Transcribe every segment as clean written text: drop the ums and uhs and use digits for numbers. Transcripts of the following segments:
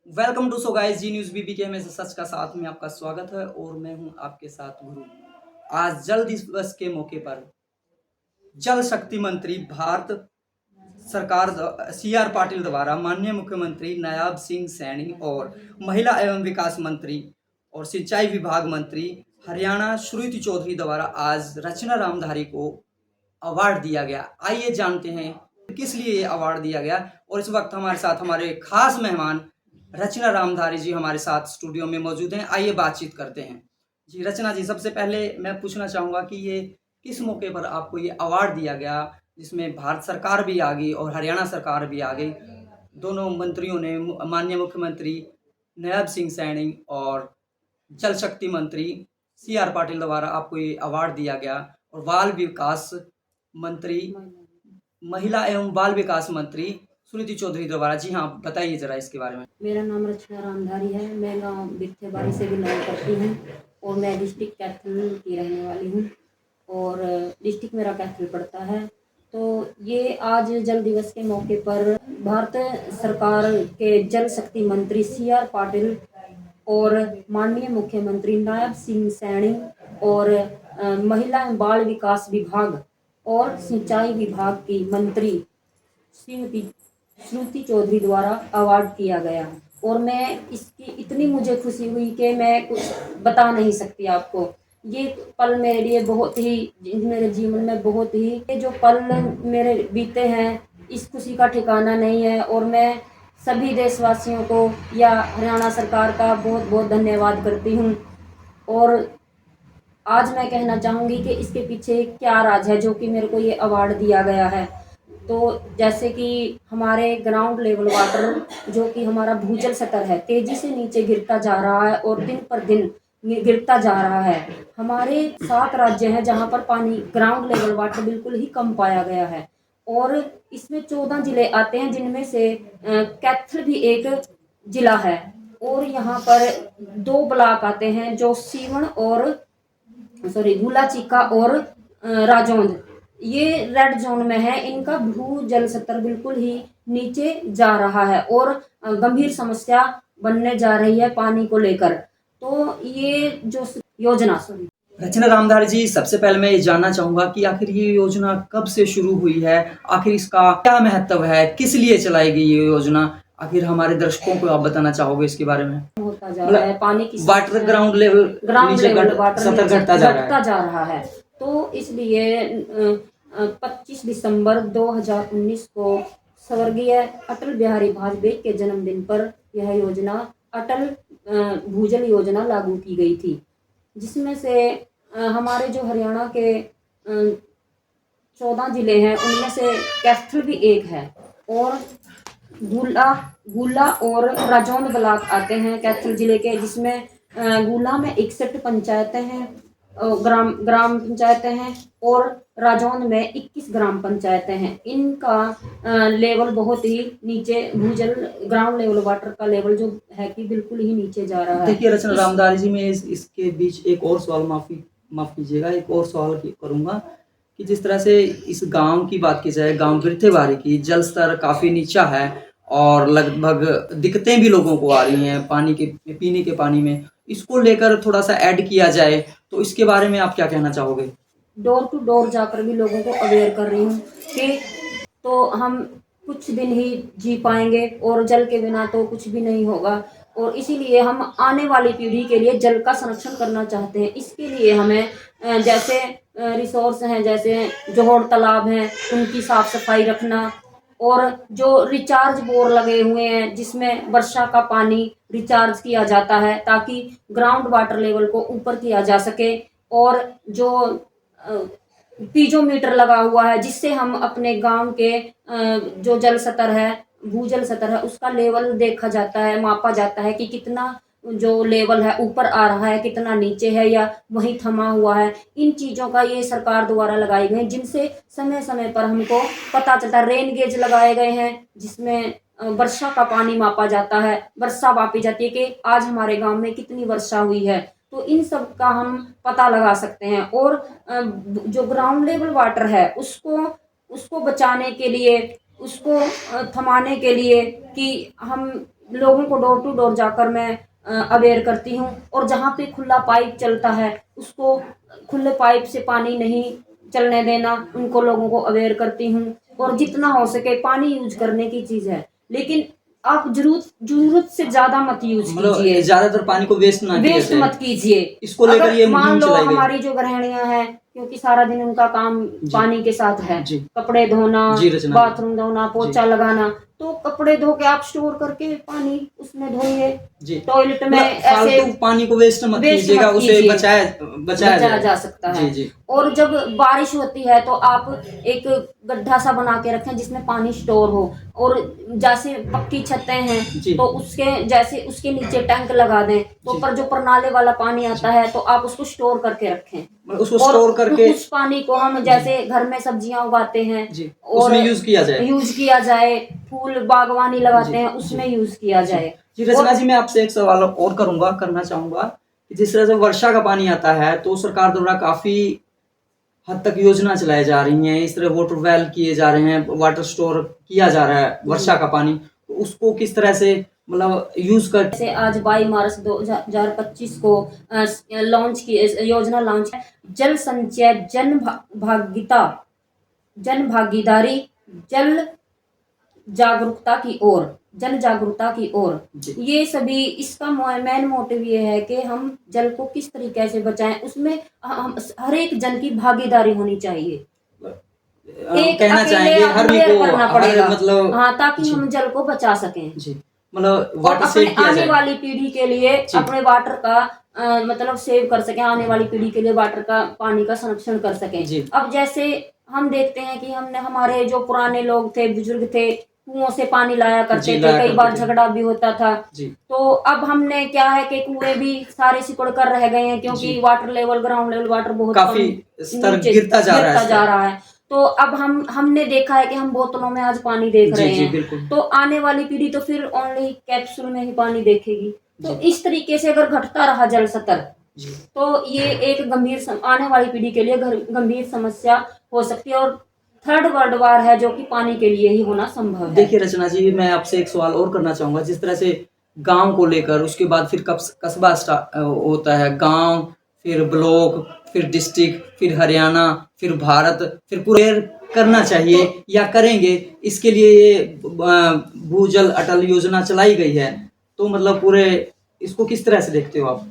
Welcome to so guys G news BB के हमेशा सच का साथ में आपका स्वागत है और मैं हूं आपके साथ गुरु। आज जल दिवस के मौके पर जल शक्ति मंत्री भारत सरकार सी आर पाटिल द्वारा माननीय मुख्यमंत्री नायब सिंह सैनी और महिला एवं विकास मंत्री और सिंचाई विभाग मंत्री हरियाणा श्रुति चौधरी द्वारा आज रचना रामधारी को अवार्ड दिया गया। आइए जानते हैं किस लिए ये अवार्ड दिया गया। और इस वक्त हमारे साथ हमारे खास मेहमान रचना रामधारी जी हमारे साथ स्टूडियो में मौजूद हैं। आइए बातचीत करते हैं। जी रचना जी, सबसे पहले मैं पूछना चाहूँगा कि ये किस मौके पर आपको ये अवार्ड दिया गया, जिसमें भारत सरकार भी आ गई और हरियाणा सरकार भी आ गई। दोनों मंत्रियों ने माननीय मुख्यमंत्री नायब सिंह सैनी और जल शक्ति मंत्री सी आर पाटिल द्वारा आपको ये अवार्ड दिया गया और बाल विकास मंत्री महिला एवं बाल विकास मंत्री सुनीति चौधरी द्वारा। जी हाँ, बताइए जरा इसके बारे में। मेरा नाम रचना रामधारी है। मैं गांव बिरथेबाड़ी से बिलोंग करती हूँ और मैं डिस्ट्रिक्ट कैथल की रहने वाली हूँ और डिस्ट्रिक्ट मेरा कैथल पड़ता है। तो ये आज जल दिवस के मौके पर भारत सरकार के जल शक्ति मंत्री सी आर पाटिल और माननीय मुख्यमंत्री नायब सिंह सैनी और महिला एवं बाल विकास विभाग और सिंचाई विभाग की मंत्री श्रुति चौधरी द्वारा अवार्ड किया गया और मैं इसकी इतनी मुझे खुशी हुई कि मैं कुछ बता नहीं सकती आपको। ये पल मेरे लिए बहुत ही, मेरे जीवन में बहुत ही, ये जो पल मेरे बीते हैं इस खुशी का ठिकाना नहीं है और मैं सभी देशवासियों को या हरियाणा सरकार का बहुत बहुत धन्यवाद करती हूँ। और आज मैं कहना चाहूँगी कि इसके पीछे क्या राज है जो कि मेरे को ये अवार्ड दिया गया है। तो जैसे कि हमारे ग्राउंड लेवल वाटर जो कि हमारा भूजल स्तर है तेजी से नीचे गिरता जा रहा है और दिन पर दिन गिरता जा रहा है। हमारे 7 राज्य हैं जहां पर पानी ग्राउंड लेवल वाटर बिल्कुल ही कम पाया गया है और इसमें 14 जिले आते हैं जिनमें से कैथल भी एक जिला है और यहाँ पर 2 ब्लॉक आते हैं जो सीवन और गुला चीका और राजौंद, ये रेड जोन में है। इनका भू जल स्तर बिल्कुल ही नीचे जा रहा है और गंभीर समस्या बनने जा रही है पानी को लेकर। तो ये जो योजना रचना रामधारी जी, सबसे पहले मैं ये जानना चाहूंगा कि आखिर ये योजना कब से शुरू हुई है, आखिर इसका क्या महत्व है, किस लिए चलाई गई ये योजना, आखिर हमारे दर्शकों को आप बताना चाहोगे इसके बारे में। होता जा रहा है पानी की वाटर ग्राउंड लेवल वाटर सतत घटता जा रहा है। तो इसलिए 25 दिसंबर 2019 को स्वर्गीय अटल बिहारी वाजपेयी के जन्मदिन पर यह योजना अटल भूजल योजना लागू की गई थी, जिसमें से हमारे जो हरियाणा के 14 जिले हैं उनमें से कैथल भी एक है और गुला और राजौंद ब्लॉक आते हैं कैथल जिले के, जिसमें गुला में 61 पंचायतें हैं, ग्राम पंचायतें हैं और राजौंद में 21 ग्राम पंचायतें हैं। इनका लेवल बहुत ही नीचे, भूजल ग्राउंड लेवल वाटर का लेवल जो है कि बिल्कुल ही नीचे जा रहा है। देखिए रचना रामधारी जी, मैं इसके बीच एक और सवाल माफ कीजिएगा, एक और सवाल करूंगा कि जिस तरह से इस गांव की बात की जाए, गांव बिरथेबाड़ी की जल स्तर काफी नीचा है और लगभग दिक्कतें भी लोगों को आ रही हैं पानी के, पीने के पानी में, इसको लेकर थोड़ा सा ऐड किया जाए तो इसके बारे में आप क्या कहना चाहोगे। डोर टू डोर जाकर भी लोगों को अवेयर कर रही हूँ कि तो हम कुछ दिन ही जी पाएंगे और जल के बिना तो कुछ भी नहीं होगा और इसीलिए हम आने वाली पीढ़ी के लिए जल का संरक्षण करना चाहते हैं। इसके लिए हमें जैसे रिसोर्स हैं, जैसे जोहड़ तालाब हैं, उनकी साफ सफाई रखना और जो रिचार्ज बोर लगे हुए हैं जिसमें वर्षा का पानी रिचार्ज किया जाता है ताकि ग्राउंड वाटर लेवल को ऊपर किया जा सके और जो पीजोमीटर लगा हुआ है जिससे हम अपने गांव के जो जल स्तर है, भूजल स्तर है, उसका लेवल देखा जाता है, मापा जाता है कि कितना जो लेवल है ऊपर आ रहा है, कितना नीचे है या वहीं थमा हुआ है। इन चीज़ों का ये सरकार द्वारा लगाए गए जिनसे समय समय पर हमको पता चलता है। रेन गेज लगाए गए हैं जिसमें वर्षा का पानी मापा जाता है, वर्षा मापी जाती है कि आज हमारे गांव में कितनी वर्षा हुई है। तो इन सब का हम पता लगा सकते हैं और जो ग्राउंड लेवल वाटर है उसको बचाने के लिए, उसको थमाने के लिए कि हम लोगों को डोर टू डोर जाकर मैं अवेयर करती हूँ। और जहाँ पे खुला पाइप चलता है उसको खुले पाइप से पानी नहीं चलने देना, उनको लोगों को अवेयर करती हूँ। और जितना हो सके पानी यूज करने की चीज है, लेकिन आप जरूरत जरूरत से ज्यादा मत यूज मतलब कीजिए, ज्यादातर पानी को वेस्ट ना किया वेस्ट जाए, मत कीजिए। इसको लेकर ये अगर मान मुहिम लो चलाई गई। हमारी जो गृहिणियां हैं, क्योंकि सारा दिन उनका काम पानी के साथ है, जी कपड़े धोना, जी रचना बाथरूम धोना, पोछा लगाना, तो कपड़े धो के आप स्टोर करके पानी उसमें धोइए। जी, टॉयलेट में मतलब ऐसे फालतू पानी को वेस्ट मत वेस्ट कीजिएगा, मत उसे कीजिए, बचाया बचाया जा सकता है। जी जी और जब बारिश होती है तो आप एक गड्ढा सा बना के रखें जिसमें पानी स्टोर हो। और जैसे पक्की छतें हैं जी तो उसके जैसे उसके नीचे टैंक लगा दें, तो जी। पर जो प्रनाले वाला पानी आता है तो आप उसको स्टोर करके रखें। मतलब उसको और स्टोर करके उस पानी को हम जैसे घर में सब्जियां उगाते हैं जी और उसमें यूज किया जाए। यूज किया जाए, फूल बागवानी लगाते हैं जी उसमें जी यूज किया जी जाए। जी। रचना जी, मैं आपसे एक सवाल और करना चाहूंगा कि जिस तरह से वर्षा का पानी आता है तो सरकार द्वारा काफी हद तक योजना चलाई जा रही हैं, इस तरह वाटर वेल किए जा रहे हैं, वाटर स्टोर किया जा रहा है वर्षा का पानी, तो उसको किस तरह से मतलब यूज कर। जैसे आज 22 मार्च 2025 को लॉन्च की योजना लॉन्च है, जल संचय भागीता जन भागीदारी जल जागरूकता की ओर, जन जागरूकता की ओर। जी ये सभी इसका मेन मोटिव ये है कि हम जल को किस तरीके से बचाएं, उसमें हम हर एक जन की भागीदारी होनी चाहिए। एक कहना अकेले चाहेंगे हर अवेयर को करना पड़ेगा, मतलब हाँ, ताकि जी हम जल को बचा सकें जी, मतलब और वाटर अपने सेव किया आने जाए। वाली पीढ़ी के लिए जी अपने वाटर का मतलब सेव कर सकें, आने वाली पीढ़ी के लिए वाटर का पानी का संरक्षण कर सकें। जी अब जैसे हम देखते हैं कि हमने हमारे जो पुराने लोग थे, बुजुर्ग थे, कुओं से पानी लाया जी करते थे, लाया कई बार करते थे। झगड़ा भी होता था। जी तो अब हमने क्या है कि कुएं भी सारे सिकुड़ कर रह गए हैं, क्योंकि जी water level, ground level water बहुत काफी कम स्तर नीचे गिरता जा रहा है गिरता जा स्तर। रहा है। तो अब हमने देखा है कि हम बोतलों में आज पानी देख जी रहे जी हैं, बिल्कुल। तो आने वाली पीढ़ी तो फिर ओनली कैप्सूल में ही पानी देखेगी। तो जी इस तरीके से अगर घटता रहा जल स्तर, जी तो ये एक आने वाली पीढ़ी के लिए गंभीर समस्या हो सकती है। और थर्ड वर्ल्ड वार है जो कि पानी के लिए ही होना संभव है। देखिए रचना जी, मैं आपसे एक सवाल और करना चाहूंगा, जिस तरह से गांव को लेकर उसके बाद फिर कस्बा होता है, गांव, फिर ब्लॉक, फिर डिस्ट्रिक्ट, फिर हरियाणा, फिर भारत, फिर पूरे करना चाहिए तो या करेंगे, इसके लिए ये भूजल अटल योजना चलाई गई है, तो मतलब पूरे इसको किस तरह से देखते हो आप?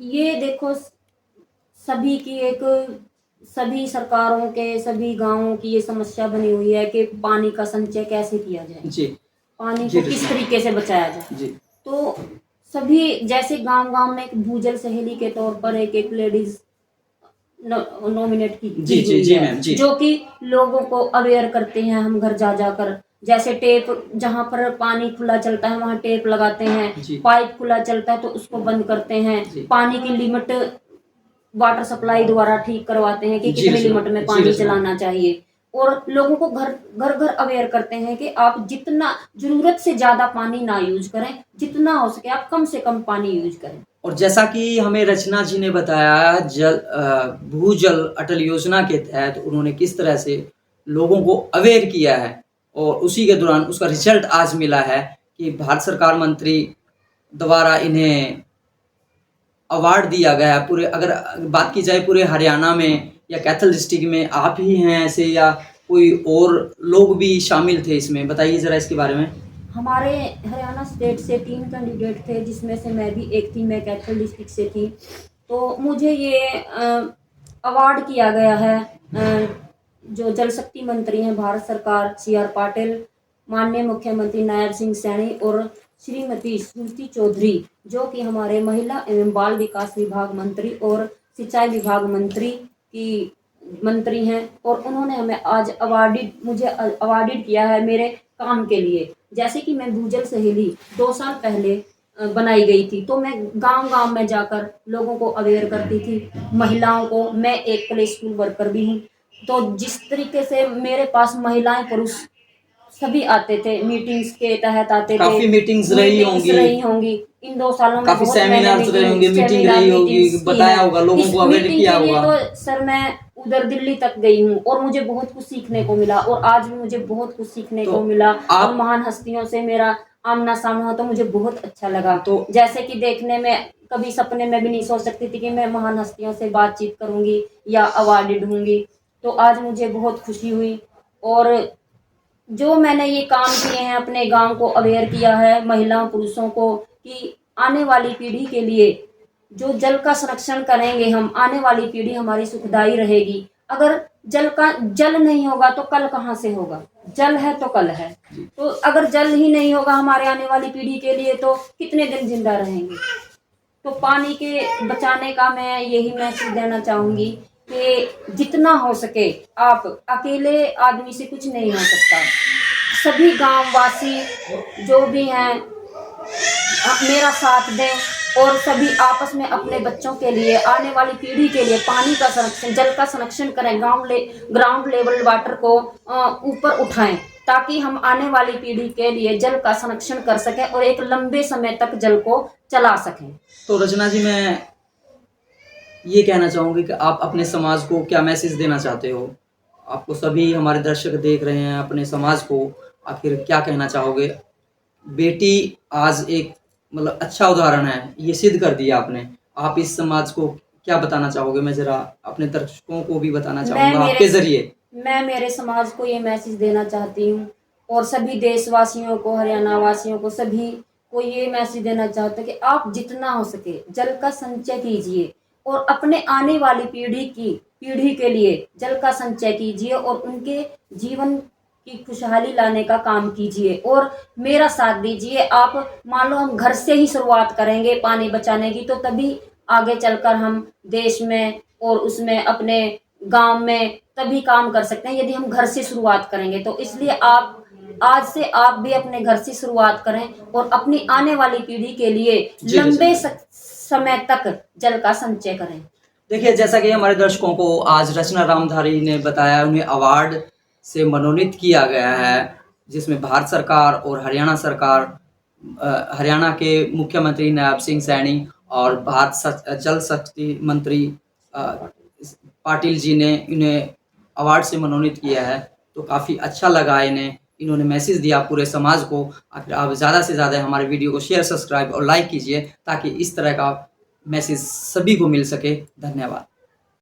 ये देखो, सभी की एक सभी सरकारों के सभी गांवों की ये समस्या बनी हुई है कि पानी का संचय कैसे किया जाए, जी पानी जी को किस तरीके से बचाया जाए। जी तो सभी जैसे गांव गांव में एक भूजल सहेली के तौर पर एक लेडीज नॉमिनेट की जी जी हुई जी है, मैम जी जो कि लोगों को अवेयर करते हैं। हम घर जा जाकर जैसे टेप, जहां पर पानी खुला चलता है वहां टेप लगाते हैं, जी पाइप खुला चलता है तो उसको बंद करते हैं, जी पानी की लिमिट वाटर सप्लाई द्वारा ठीक करवाते हैं कि जी कितने रचना लिमिट में जी पानी रचना चलाना चाहिए। और लोगों को घर घर घर अवेयर करते हैं कि आप जितना जरूरत से ज्यादा पानी ना यूज करें, जितना हो सके आप कम से कम पानी यूज करें। और जैसा कि हमें रचना जी ने बताया, भूजल अटल योजना के तहत उन्होंने किस तरह से लोगों को अवेयर किया है, और उसी के दौरान उसका रिजल्ट आज मिला है कि भारत सरकार मंत्री द्वारा इन्हें अवार्ड दिया गया है। पूरे अगर बात की जाए पूरे हरियाणा में या कैथल डिस्ट्रिक्ट में आप ही हैं ऐसे, या कोई और लोग भी शामिल थे इसमें, बताइए जरा इसके बारे में। हमारे हरियाणा स्टेट से 3 कैंडिडेट थे, जिसमें से मैं भी एक थी, मैं कैथल डिस्ट्रिक्ट से थी। तो मुझे ये अवार्ड किया गया है जो जल शक्ति मंत्री हैं भारत सरकार CR पाटिल, माननीय मुख्यमंत्री नायब सिंह सैनी और श्रीमती स्मृति चौधरी, जो कि हमारे महिला एवं बाल विकास विभाग मंत्री और सिंचाई विभाग मंत्री की मंत्री हैं। और उन्होंने हमें आज मुझे अवार्डिड किया है मेरे काम के लिए। जैसे कि मैं भूजल सहेली 2 साल पहले बनाई गई थी, तो मैं गांव गांव में जाकर लोगों को अवेयर करती थी, महिलाओं को। मैं एक प्ले स्कूल वर्कर भी हूँ, तो जिस तरीके से मेरे पास महिलाएं पुरुष सभी आते थे, मीटिंग्स के तहत आते थे, काफी मीटिंग्स रही होंगी इन 2 सालों में। काफी बहुत सेमिनार्स रहे होंगे, मीटिंग सेमिनार रही होगी, मीटिंग्स की बताया हैं। होगा, लोगों इस को अवेयर मीटिंग किया के लिए होगा। तो सर मैं उधर दिल्ली तक गई हूँ और मुझे बहुत कुछ सीखने को मिला, और आज भी मुझे बहुत कुछ सीखने तो को मिला। और आप महान हस्तियों से मेरा आमना सामना हो तो मुझे बहुत अच्छा लगा। तो जैसे कि देखने में कभी सपने में भी नहीं सोच सकती थी कि मैं महान हस्तियों से बातचीत करूंगी या अवार्डेड होंगी। तो आज मुझे बहुत खुशी हुई। और जो मैंने ये काम किए हैं, अपने गांव को अवेयर किया है, महिलाओं पुरुषों को, कि आने वाली पीढ़ी के लिए जो जल का संरक्षण करेंगे हम, आने वाली पीढ़ी हमारी सुखदायी रहेगी। अगर जल नहीं होगा तो कल कहाँ से होगा? जल है तो कल है। तो अगर जल ही नहीं होगा हमारे आने वाली पीढ़ी के लिए तो कितने दिन जिंदा रहेंगे? तो पानी के बचाने का मैं यही मैसेज देना चाहूंगी कि जितना हो सके, आप अकेले आदमी से कुछ नहीं हो सकता। सभी गांव वासी जो भी हैं मेरा साथ दें और सभी आपस में अपने बच्चों के लिए, आने वाली पीढ़ी के लिए पानी का संरक्षण, जल का संरक्षण करें। ग्राउंड लेवल वाटर को ऊपर उठाएं ताकि हम आने वाली पीढ़ी के लिए जल का संरक्षण कर सकें और एक लंबे समय तक जल को चला सकें। तो रचना जी, मैं ये कहना चाहूँगी कि आप अपने समाज को क्या मैसेज देना चाहते हो? आपको सभी हमारे दर्शक देख रहे हैं, अपने समाज को आखिर क्या कहना चाहोगे? बेटी आज एक मतलब अच्छा उदाहरण है, ये सिद्ध कर दिया आपने। आप इस समाज को क्या बताना चाहोगे? मैं ज़रा अपने दर्शकों को भी बताना चाहूँगा आपके ज़रिए। मैं मेरे समाज को ये मैसेज देना चाहती हूँ और सभी देशवासियों को, हरियाणा वासियों को, सभी को ये मैसेज देना चाहता हूँ कि आप जितना हो सके जल का संचय कीजिए और अपने आने वाली पीढ़ी के लिए जल का संचय कीजिए और उनके जीवन की खुशहाली लाने का काम कीजिए और मेरा साथ दीजिए। आप मान लो हम घर से ही शुरुआत करेंगे पानी बचाने की, तो तभी आगे चलकर हम देश में और उसमें अपने गांव में तभी काम कर सकते हैं, यदि हम घर से शुरुआत करेंगे। तो इसलिए आप आज से आप भी अपने घर से शुरुआत करें और अपनी आने वाली पीढ़ी के लिए लंबे समय तक जल का संचय करें। देखिए, जैसा कि हमारे दर्शकों को आज रचना रामधारी ने बताया, उन्हें अवार्ड से मनोनीत किया गया है, जिसमें भारत सरकार और हरियाणा सरकार, हरियाणा के मुख्यमंत्री नायब सिंह सैनी और जल शक्ति मंत्री पाटिल जी ने इन्हें अवार्ड से मनोनीत किया है। तो काफ़ी अच्छा लगा इन्होंने मैसेज दिया पूरे समाज को। आखिर आप ज़्यादा से ज़्यादा हमारे वीडियो को शेयर, सब्सक्राइब और लाइक कीजिए ताकि इस तरह का मैसेज सभी को मिल सके। धन्यवाद।